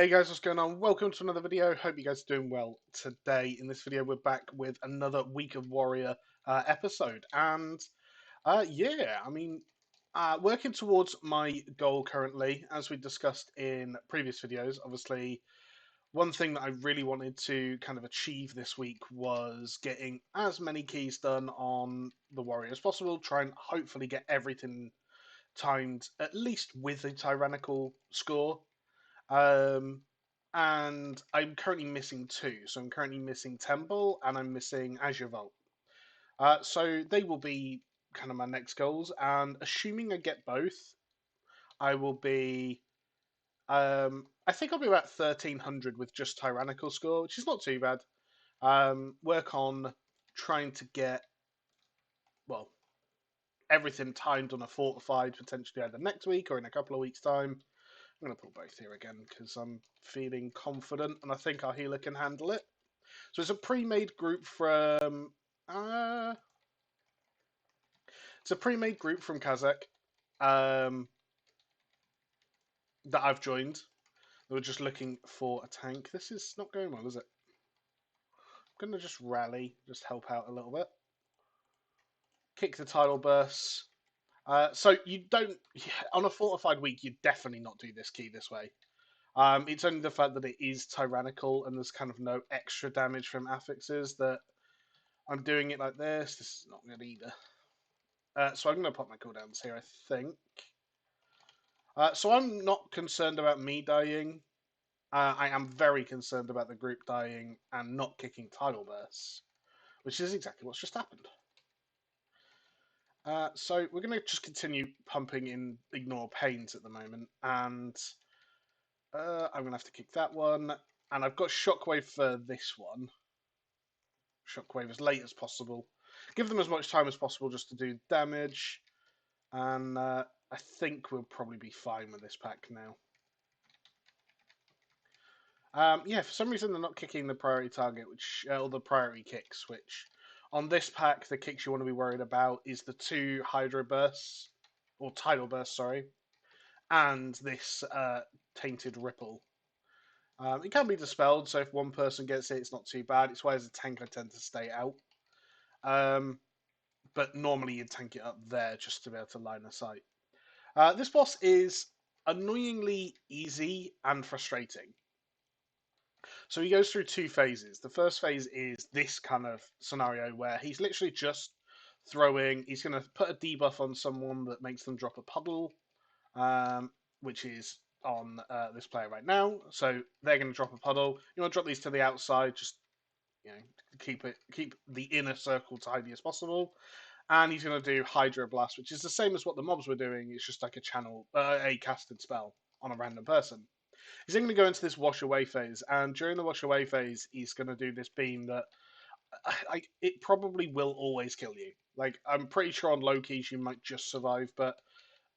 Hey guys, what's going on? Welcome to another video. Hope you guys are doing well today. In this video, we're back with another Week of Warrior episode, and working towards my goal currently, as we discussed in previous videos. Obviously, one thing that I really wanted to kind of achieve this week was getting as many keys done on the Warrior as possible. Try and hopefully get everything timed at least with a tyrannical score. Um, and I'm currently missing two. So I'm currently missing Temple and I'm missing Azure Vault. So they will be kind of my next goals. And assuming I get both, I will be. I think I'll be about 1300 with just Tyrannical score, which is not too bad. Work on trying to get, well, everything timed on a fortified potentially either next week or in a couple of weeks' time. I'm going to put both here again because I'm feeling confident and I think our healer can handle it. So it's a pre-made group from uh, it's a pre-made group from Kazakh um, that I've joined. We're just looking for a tank. This is not going well, is it? I'm gonna just rally, just help out a little bit. Kick the tidal bursts. So you don't on a fortified week. You definitely not do this key this way. It's only the fact that it is tyrannical and there's kind of no extra damage from affixes that I'm doing it like this. This is not good either. So I'm going to pop my cooldowns here, I think. So I'm not concerned about me dying. I am very concerned about the group dying and not kicking tidal bursts, which is exactly what's just happened. So we're going to just continue pumping in Ignore Pains at the moment, and I'm going to have to kick that one. And I've got Shockwave for this one. Shockwave as late as possible. Give them as much time as possible just to do damage. And I think we'll probably be fine with this pack now. Yeah, for some reason they're not kicking the priority target, which or the priority kicks. Which on this pack, the kicks you want to be worried about is the two Hydro bursts or tidal bursts, sorry, and this tainted ripple. It can be dispelled, so if one person gets it, it's not too bad. It's why as a tank I tend to stay out. But normally you tank it up there just to be able to line of sight. This boss is annoyingly easy and frustrating. So he goes through two phases. The first phase is this kind of scenario where he's literally just throwing. He's going to put a debuff on someone that makes them drop a puddle, which is on this player right now. So they're going to drop a puddle. You want to drop these to the outside, just keep the inner circle tidy as possible. And he's going to do Hydro Blast, which is the same as what the mobs were doing. It's just like a casted spell on a random person. He's then going to go into this wash away phase, and during the wash away phase, he's going to do this beam that it probably will always kill you. Like I'm pretty sure on low keys you might just survive, but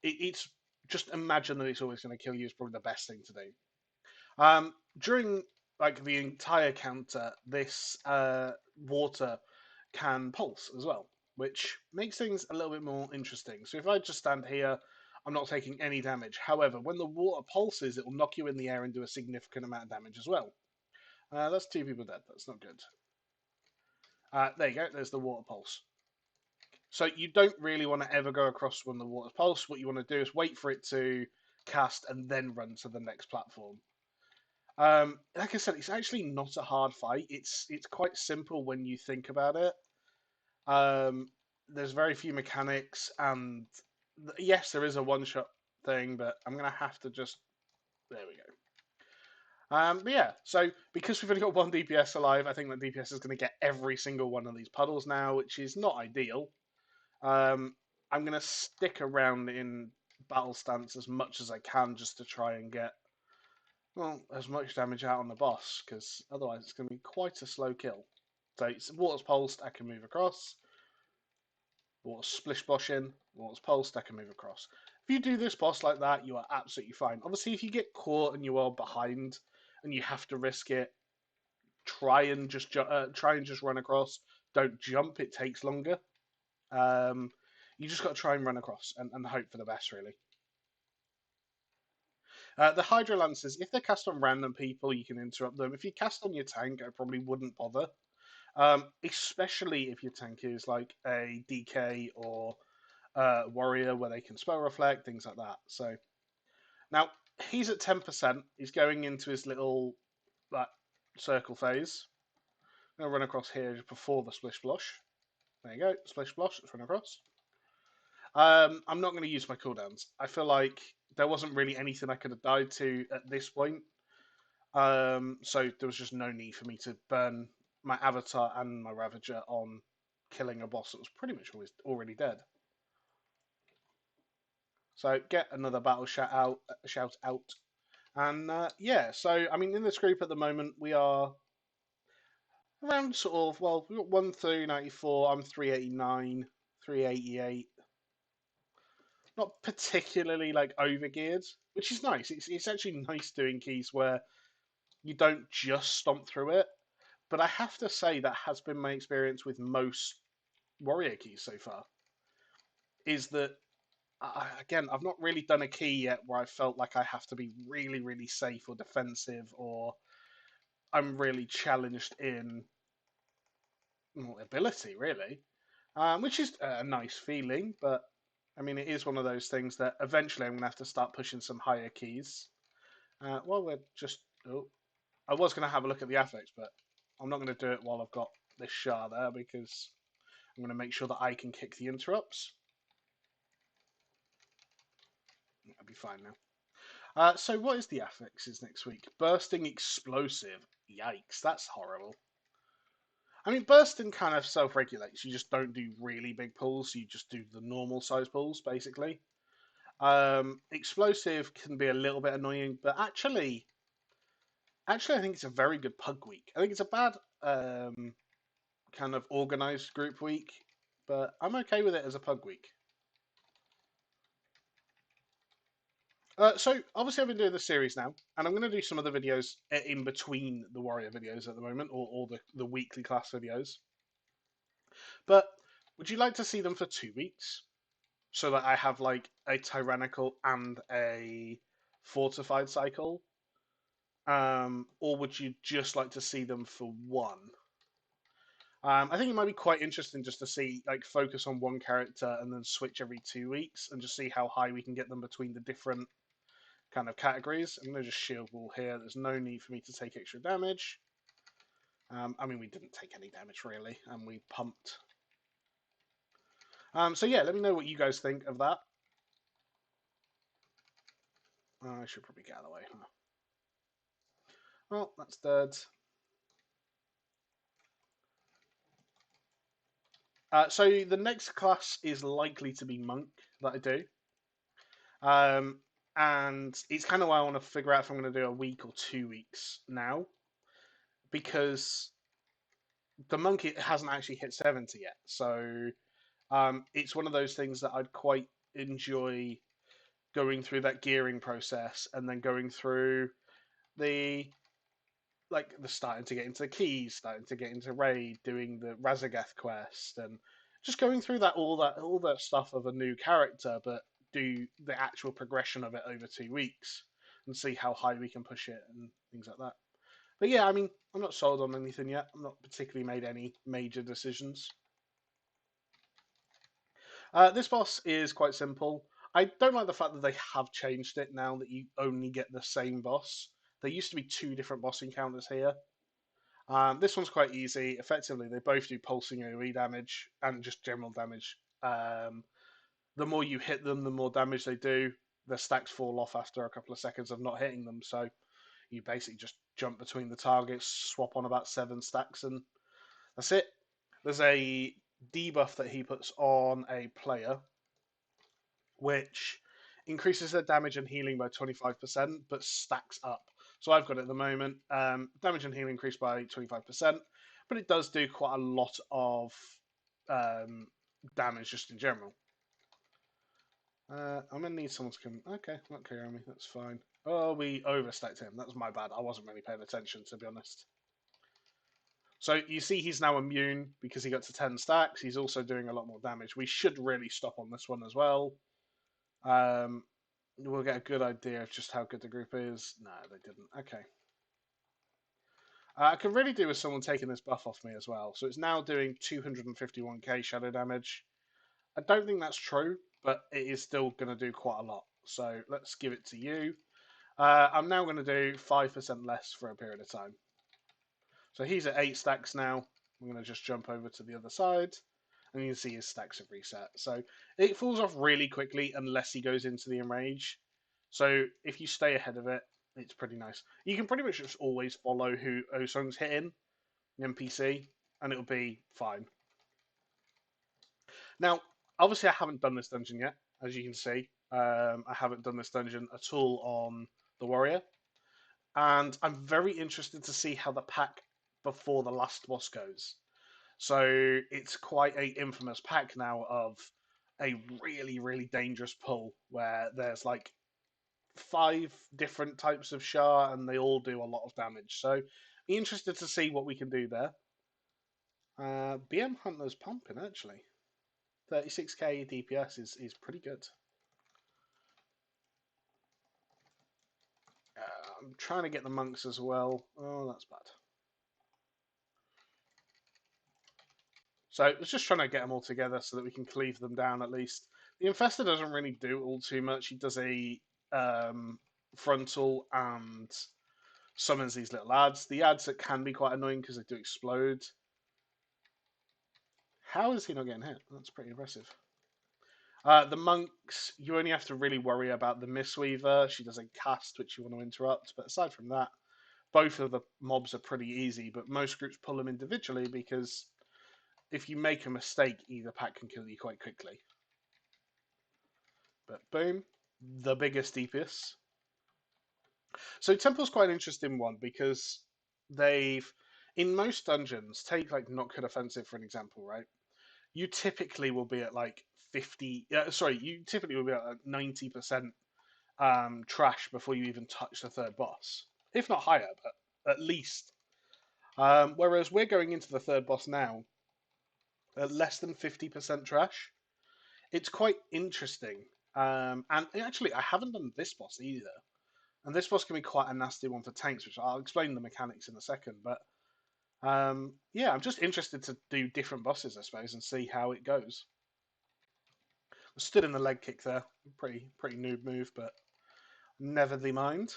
it's just imagine that it's always going to kill you is probably the best thing to do. During like the entire counter, this water can pulse as well, which makes things a little bit more interesting. So if I just stand here, I'm not taking any damage. However, when the water pulses, it will knock you in the air and do a significant amount of damage as well. That's two people dead. That's not good. There you go. There's the water pulse. So you don't really want to ever go across when the water pulse. What you want to do is wait for it to cast and then run to the next platform. Like I said, it's actually not a hard fight. It's quite simple when you think about it. Um, there's very few mechanics, and yes, there is a one-shot thing, but I'm gonna have to just there we go. But yeah, so because we've only got one DPS alive, I think that DPS is going to get every single one of these puddles now, which is not ideal. I'm going to stick around in battle stance as much as I can just to try and get as much damage out on the boss, because otherwise it's going to be quite a slow kill. So it's water's pulsed, I can move across. Water's splish boshing, water's pulsed, I can move across. If you do this boss like that, you are absolutely fine. Obviously, if you get caught and you are behind and you have to risk it, try and just run across. Don't jump; it takes longer. Um, you just got to try and run across and hope for the best, really. The Hydro Lancers, if they're cast on random people, you can interrupt them. If you cast on your tank, I probably wouldn't bother. Especially if your tank is like a DK or warrior where they can spell reflect, things like that. So now he's at 10%. He's going into his little like circle phase. I'm gonna run across here just before the splish splosh. There you go, splish splosh. Let's run across. I'm not going to use my cooldowns. I feel like there wasn't really anything I could have died to at this point. So there was just no need for me to burn my avatar and my Ravager on killing a boss that was pretty much already dead. So get another battle shout out, and yeah. So I mean, in this group at the moment, we are around sort of we got 1 through 94. I'm 389, 388. Not particularly like overgeared, which is nice. It's actually nice doing keys where you don't just stomp through it. But I have to say that has been my experience with most warrior keys so far. Is that again, I've not really done a key yet where I felt like I have to be really, really safe or defensive, or I'm really challenged in ability, really, which is a nice feeling. But I mean, it is one of those things that eventually I'm going to have to start pushing some higher keys. Well, we're just. Oh, I was going to have a look at the affix, but I'm not going to do it while I've got this Shah there because I'm going to make sure that I can kick the interrupts. That'll be fine now. So what is the affixes next week? Bursting explosive. Yikes, that's horrible. I mean, bursting kind of self-regulates. You just don't do really big pulls. You just do the normal size pulls, basically. Explosive can be a little bit annoying, but actually, I think it's a very good pug week. I think it's a bad kind of organized group week, but I'm okay with it as a pug week. So obviously I've been doing this series now, and I'm going to do some of the videos in between the warrior videos at the moment, or the weekly class videos. But would you like to see them for 2 weeks, so that I have like a tyrannical and a fortified cycle, or would you just like to see them for one? I think it might be quite interesting just to see, like, focus on one character and then switch every 2 weeks and just see how high we can get them between the different kind of categories. I'm going to just shield wall here. There's no need for me to take extra damage. I mean, we didn't take any damage really, and we pumped. So yeah, let me know what you guys think of that. I should probably get out of the way. Huh? Well, that's dead. So the next class is likely to be Monk that I do. And it's kind of why I want to figure out if I'm going to do a week or 2 weeks now, because the Monk hasn't actually hit 70 yet. So it's one of those things that I'd quite enjoy going through that gearing process and then going through the the starting to get into the keys, starting to get into raid, doing the Razagath quest, and just going through all that stuff of a new character, but do the actual progression of it over 2 weeks and see how high we can push it and things like that. But yeah, I mean, I'm not sold on anything yet. I'm not particularly made any major decisions. This boss is quite simple. I don't like the fact that they have changed it now that you only get the same boss. There used to be two different boss encounters here. This one's quite easy. Effectively, they both do pulsing AoE damage and just general damage. The more you hit them, the more damage they do. The stacks fall off after a couple of seconds of not hitting them, so you basically just jump between the targets, swap on about 7 stacks, and that's it. There's a debuff that he puts on a player, which increases their damage and healing by 25%, but stacks up. So I've got it at the moment. Damage and healing increased by 25%, but it does do quite a lot of damage just in general. I'm going to need someone to come. Okay, not Kiyomi, that's fine. Oh, we overstacked him. That was my bad. I wasn't really paying attention, to be honest. So you see he's now immune because he got to 10 stacks. He's also doing a lot more damage. We should really stop on this one as well. we'll get a good idea of just how good the group is. No, they didn't. Okay. I could really do with someone taking this buff off me as well. So it's now doing 251k shadow damage. I don't think that's true, but it is still going to do quite a lot. So let's give it to you. I'm now going to do 5% less for a period of time. So he's at 8 stacks now. I'm going to just jump over to the other side. And you can see his stacks have reset. So it falls off really quickly unless he goes into the enrage. So if you stay ahead of it, it's pretty nice. You can pretty much just always follow who Osung's hitting, the NPC, and it'll be fine. Now, obviously I haven't done this dungeon yet, as you can see. I haven't done this dungeon at all on the warrior. And I'm very interested to see how the pack before the last boss goes. So it's quite a infamous pack now of a really, really dangerous pull where there's like 5 different types of Shah and they all do a lot of damage. So be interested to see what we can do there. BM Hunter's pumping actually. 36k DPS is pretty good. I'm trying to get the monks as well. Oh, that's bad. So it's just trying to get them all together so that we can cleave them down at least. The Infestor doesn't really do all too much. He does a frontal and summons these little ads. The ads that can be quite annoying because they do explode. How is he not getting hit? That's pretty impressive. The monks, you only have to really worry about the Mistweaver. She does a cast which you want to interrupt, but aside from that, both of the mobs are pretty easy. But most groups pull them individually because if you make a mistake, either pack can kill you quite quickly. But boom, the biggest DPS. So Temple's quite an interesting one because they've, in most dungeons, take like Nokkul Offensive for an example, right? You typically will be at like 50, you typically will be at 90% trash before you even touch the third boss. If not higher, but at least. Whereas we're going into the third boss now at less than 50% trash. It's quite interesting. And actually, I haven't done this boss either. And this boss can be quite a nasty one for tanks, which I'll explain the mechanics in a second. But yeah, I'm just interested to do different bosses, I suppose, and see how it goes. I stood in the leg kick there. Pretty noob move, but never the mind.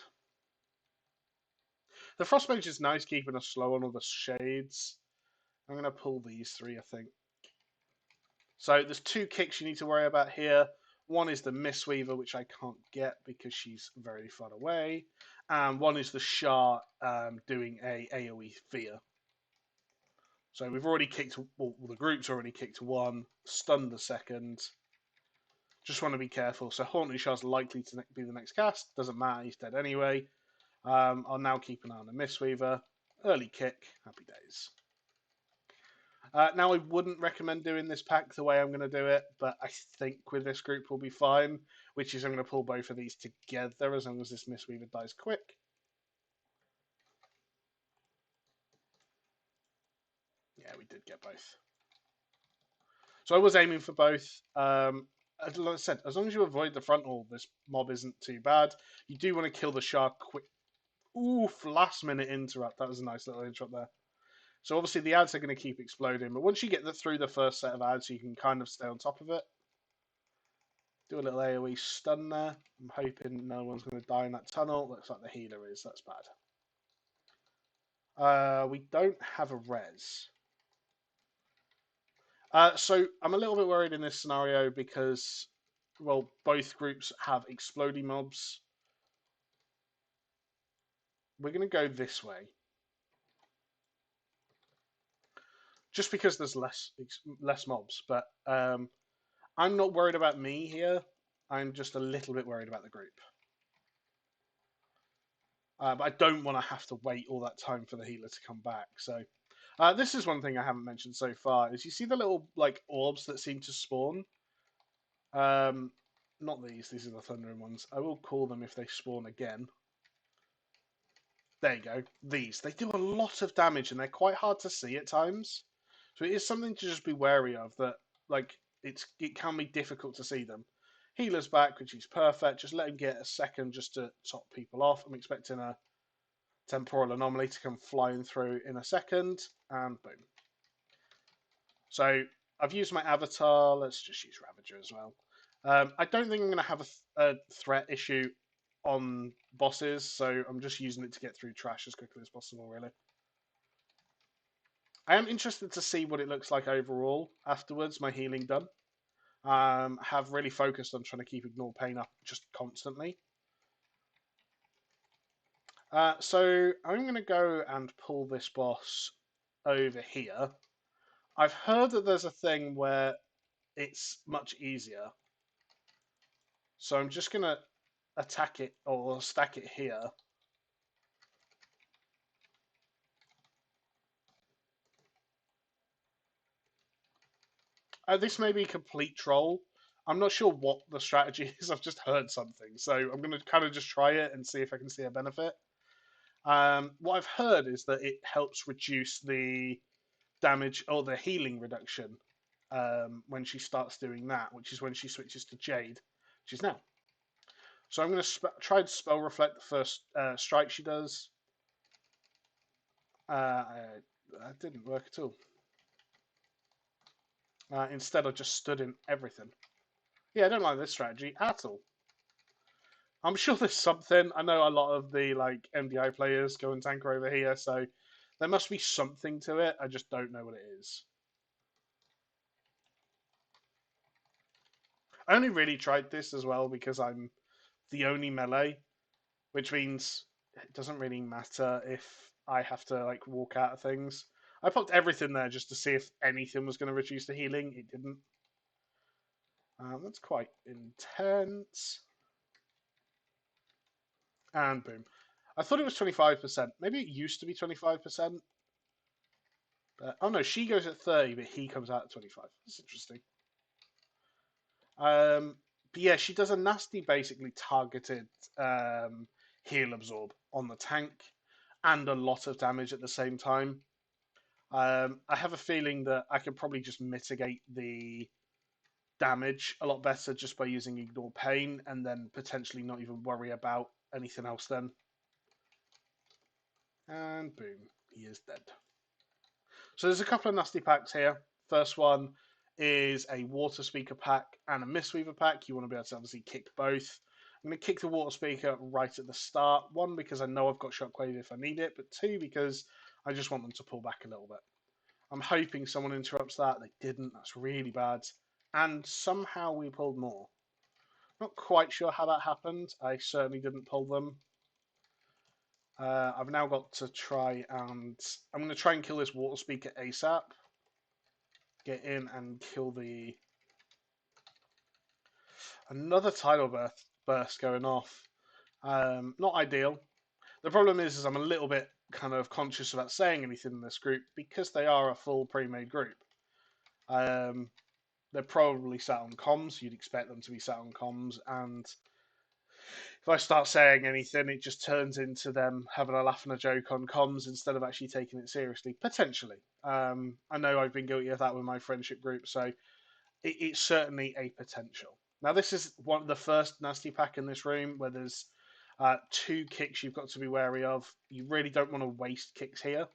The Frostmage is nice, keeping us slow on all the shades. I'm going to pull these 3, I think. So there's 2 kicks you need to worry about here. One is the Mistweaver, which I can't get because she's very far away. And one is the Shah doing a AoE fear. So we've already kicked, well, the group's already kicked 1, stunned the second. Just want to be careful. So Haunted Shah's likely to be the next cast. Doesn't matter, he's dead anyway. I'll now keep an eye on the Mistweaver. Early kick, happy days. Now, I wouldn't recommend doing this pack the way I'm going to do it, but I think with this group we'll be fine, which is I'm going to pull both of these together as long as this Mistweaver dies quick. Yeah, we did get both. So I was aiming for both. Like I said, as long as you avoid the frontal, this mob isn't too bad. You do want to kill the shark quick. Oof, last minute interrupt. That was a nice little interrupt there. So obviously the ads are going to keep exploding, but once you get through the first set of ads, you can kind of stay on top of it. Do a little AoE stun there. I'm hoping no one's going to die in that tunnel. Looks like the healer is. That's bad. We don't have a res. So I'm a little bit worried in this scenario because, well, both groups have exploding mobs. We're going to go this way. Just because there's less mobs, but I'm not worried about me here. I'm just a little bit worried about the group. But I don't want to have to wait all that time for the healer to come back. So this is one thing I haven't mentioned so far: is you see the little like orbs that seem to spawn. Not these. These are the thundering ones. I will call them if they spawn again. There you go. These. They do a lot of damage and they're quite hard to see at times. So it is something to just be wary of. That like it can be difficult to see them. Healer's back, which is perfect. Just let him get a second just to top people off. I'm expecting a temporal anomaly to come flying through in a second, and boom. So I've used my avatar. Let's just use Ravager as well. I don't think I'm going to have a threat issue on bosses, so I'm just using it to get through trash as quickly as possible, really. I am interested to see what it looks like overall afterwards, my healing done. Have really focused on trying to keep Ignore Pain up just constantly. So I'm going to go and pull this boss over here. I've heard that there's a thing where it's much easier. So I'm just going to attack it or stack it here. This may be complete troll. I'm not sure what the strategy is. I've just heard something. So I'm going to kind of just try it and see if I can see a benefit. What I've heard is that it helps reduce the damage or the healing reduction when she starts doing that, which is when she switches to Jade, which is now. So I'm going to try to spell reflect the first strike she does. That didn't work at all. Instead, I just stood in everything. Yeah, I don't like this strategy at all. I'm sure there's something. I know a lot of the like MDI players go and tanker over here, so there must be something to it. I just don't know what it is. I only really tried this as well because I'm the only melee, which means it doesn't really matter if I have to like walk out of things. I popped everything there just to see if anything was going to reduce the healing. It didn't. That's quite intense. And boom. I thought it was 25%. Maybe it used to be 25%. But, oh no, she goes at 30, but he comes out at 25. That's interesting. But yeah, she does a nasty, basically targeted heal absorb on the tank and a lot of damage at the same time. I have a feeling that I could probably just mitigate the damage a lot better just by using Ignore Pain and then potentially not even worry about anything else then. And boom, he is dead. So there's a couple of nasty packs here. First one is a Water Speaker pack and a Mistweaver pack. You want to be able to obviously kick both. I'm going to kick the Water Speaker right at the start. One, because I know I've got Shockwave if I need it, but two, because I just want them to pull back a little bit. I'm hoping someone interrupts that. They didn't. That's really bad. And somehow we pulled more. Not quite sure how that happened. I certainly didn't pull them. I've now got to try and... I'm going to try and kill this Water Speaker ASAP. Get in and kill the... Another tidal burst going off. Not ideal. The problem is I'm a little bit kind of conscious about saying anything in this group because they are a full pre-made group. They're probably sat on comms. You'd expect them to be sat on comms, and if I start saying anything, it just turns into them having a laugh and a joke on comms instead of actually taking it seriously. Potentially, I know I've been guilty of that with my friendship group, so it's certainly a potential. Now, this is one of the first nasty pack in this room where there's two kicks you've got to be wary of. You really don't want to waste kicks here.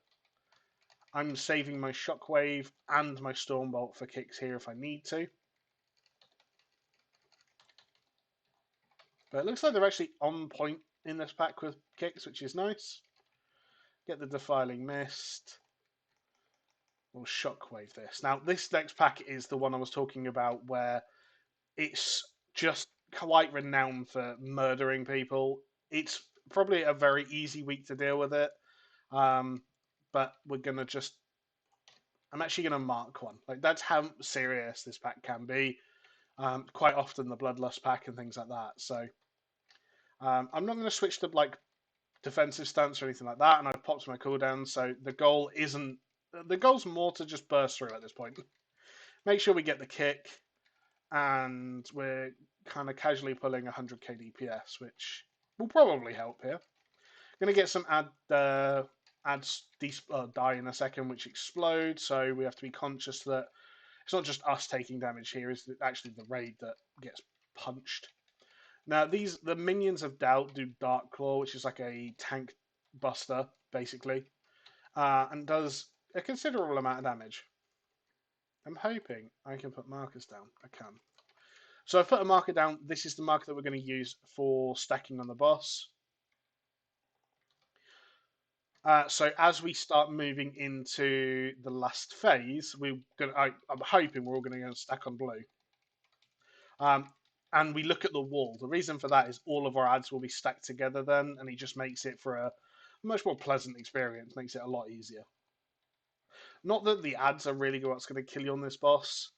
I'm saving my Shockwave and my Stormbolt for kicks here if I need to. But it looks like they're actually on point in this pack with kicks, which is nice. Get the Defiling Mist. We'll Shockwave this. Now, this next pack is the one I was talking about where it's just quite renowned for murdering people. It's probably a very easy week to deal with it. But we're going to just... I'm actually going to mark one. Like, that's how serious this pack can be. Quite often the Bloodlust pack and things like that. So I'm not going to switch to like defensive stance or anything like that. And I've popped my cooldown. So the goal isn't... The goal's more to just burst through at this point. Make sure we get the kick. And we're kind of casually pulling 100k DPS, which will probably help here. Going to get some adds die in a second, which explode. So we have to be conscious that it's not just us taking damage here; it's actually the raid that gets punched. Now the minions of Doubt do Dark Claw, which is like a tank buster, basically, and does a considerable amount of damage. I'm hoping I can put markers down. I can. So I've put a marker down. This is the marker that we're going to use for stacking on the boss. So as we start moving into the last phase, I'm hoping we're all going to go stack on blue. And we look at the wall. The reason for that is all of our ads will be stacked together then, and it just makes it for a much more pleasant experience, makes it a lot easier. Not that the ads are really what's going to kill you on this boss.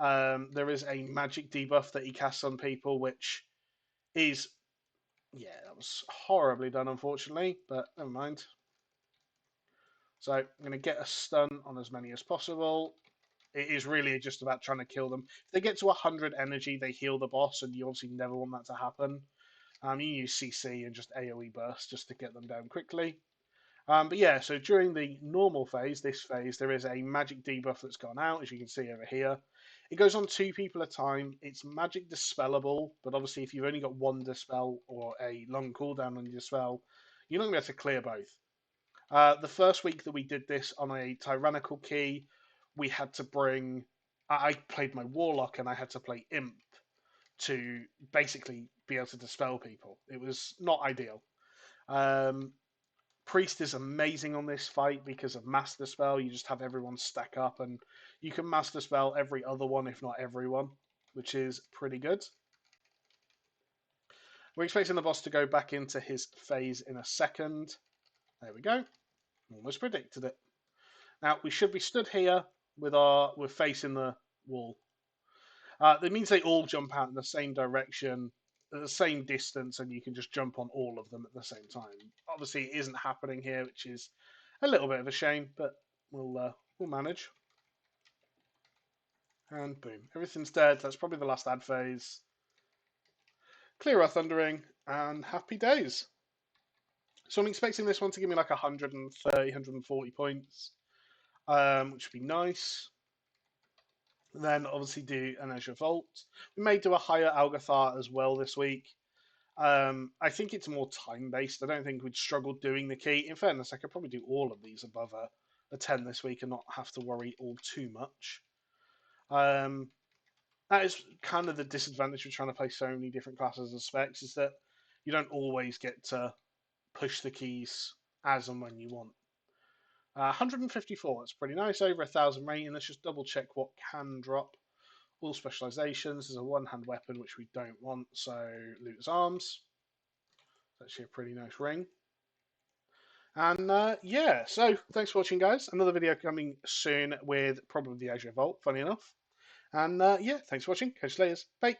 There is a magic debuff that he casts on people, which is, yeah, that was horribly done, unfortunately, but never mind. So I'm going to get a stun on as many as possible. It is really just about trying to kill them. If they get to 100 energy, they heal the boss, and you obviously never want that to happen. You use CC and just AoE burst just to get them down quickly. But yeah, so during the normal phase, this phase, there is a magic debuff that's gone out, as you can see over here. It goes on 2 people at a time. It's magic dispellable, but obviously if you've only got 1 dispel or a long cooldown on your dispel, you're not going to be able to clear both. The first week that we did this on a tyrannical key, we had to bring. I played my warlock and I had to play imp to basically be able to dispel people. It was not ideal. Priest is amazing on this fight because of mass dispel. You just have everyone stack up and you can mass dispel every other one, if not everyone, which is pretty good. We're expecting the boss to go back into his phase in a second. There we go. Almost predicted it. Now we should be stood here we're facing the wall. That means they all jump out in the same direction, at the same distance, and you can just jump on all of them at the same time. Obviously, it isn't happening here, which is a little bit of a shame, but we'll manage. And boom, everything's dead. That's probably the last ad phase. Clear our thundering, and happy days. So I'm expecting this one to give me like 130, 140 points, which would be nice. Then obviously do an Azure Vault. We may do a higher Algathar as well this week. I think it's more time based. I don't think we'd struggle doing the key. In fairness, I could probably do all of these above a 10 this week and not have to worry all too much. That is kind of the disadvantage of trying to play so many different classes and specs, is that you don't always get to push the keys as and when you want. 154, that's pretty nice, over 1,000 rating. Let's just double check what can drop. All specializations, there's a one-hand weapon which we don't want, so Looter's Arms. It's actually a pretty nice ring. And yeah, so thanks for watching, guys. Another video coming soon with probably the Azure Vault, funny enough. And yeah, thanks for watching. Catch you later. Bye.